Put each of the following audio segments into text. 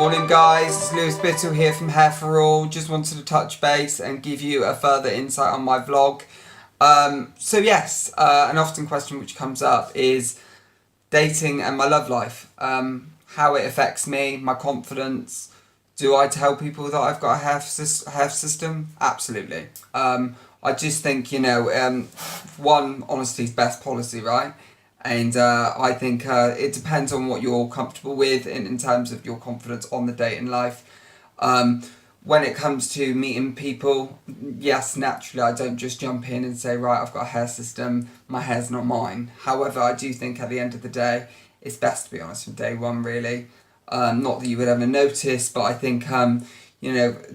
Morning guys, it's Lewis Bittle here from Hair for All. Just wanted to touch base and give you a further insight on my vlog. An often question which comes up is dating and my love life. How it affects me, my confidence. Do I tell people that I've got a hair system? Absolutely. I just think, one, honesty is best policy, right? And I think it depends on what you're comfortable with in terms of your confidence on the date in life. When it comes to meeting people, yes, naturally, I don't just jump in and say, right, I've got a hair system, my hair's not mine. However, I do think at the end of the day, it's best to be honest from day one, really. Not that you would ever notice, but I think,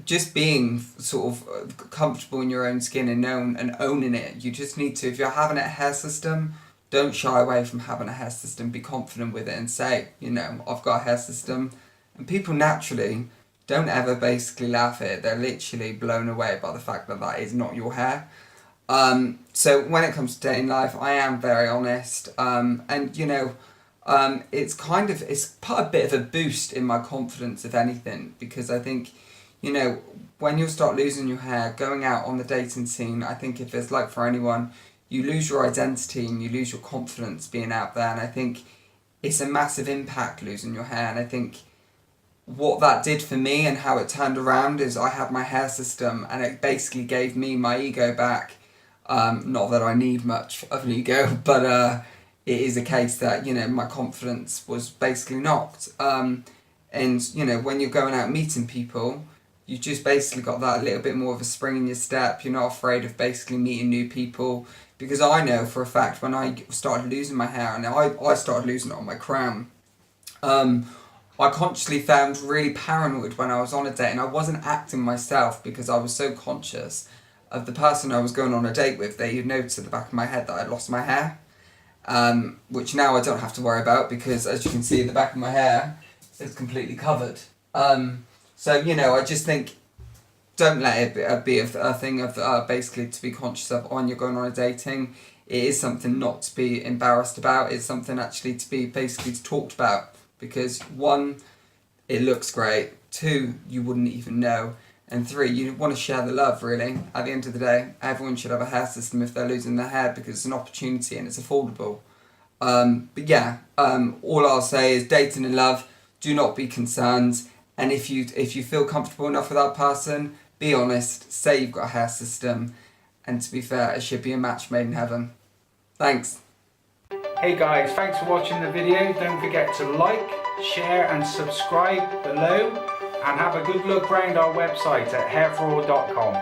just being sort of comfortable in your own skin and owning it, you just need to, if you're having a hair system, don't shy away from having a hair system. Be confident with it and say, I've got a hair system. And people naturally don't ever basically laugh at it. They're literally blown away by the fact that that is not your hair. So when it comes to dating life, I am very honest. It's put a bit of a boost in my confidence, if anything, because I think, when you start losing your hair, going out on the dating scene, I think if it's like for anyone, you lose your identity and you lose your confidence being out there. And I think it's a massive impact losing your hair. And I think what that did for me and how it turned around is I had my hair system and it basically gave me my ego back. Not that I need much of an ego, but it is a case that, my confidence was basically knocked. And when you're going out meeting people, you just basically got that little bit more of a spring in your step. You're not afraid of basically meeting new people. Because I know for a fact when I started losing my hair, and I started losing it on my crown, I consciously found really paranoid when I was on a date, and I wasn't acting myself because I was so conscious of the person I was going on a date with. You'd notice at the back of my head that I'd lost my hair, which now I don't have to worry about because, as you can see, the back of my hair is completely covered. I just think, don't let it be a thing of basically to be conscious of when you're going on a dating. It is something not to be embarrassed about. It's something actually to be basically talked about. Because one, it looks great. Two, you wouldn't even know. And three, you want to share the love, really. At the end of the day, everyone should have a hair system if they're losing their hair because it's an opportunity and it's affordable. All I'll say is dating and love, do not be concerned. And if you feel comfortable enough with that person, be honest, say you've got a hair system, and to be fair, it should be a match made in heaven. Thanks. Hey guys, thanks for watching the video. Don't forget to like, share and subscribe below, and have a good look around our website at hairforall.com.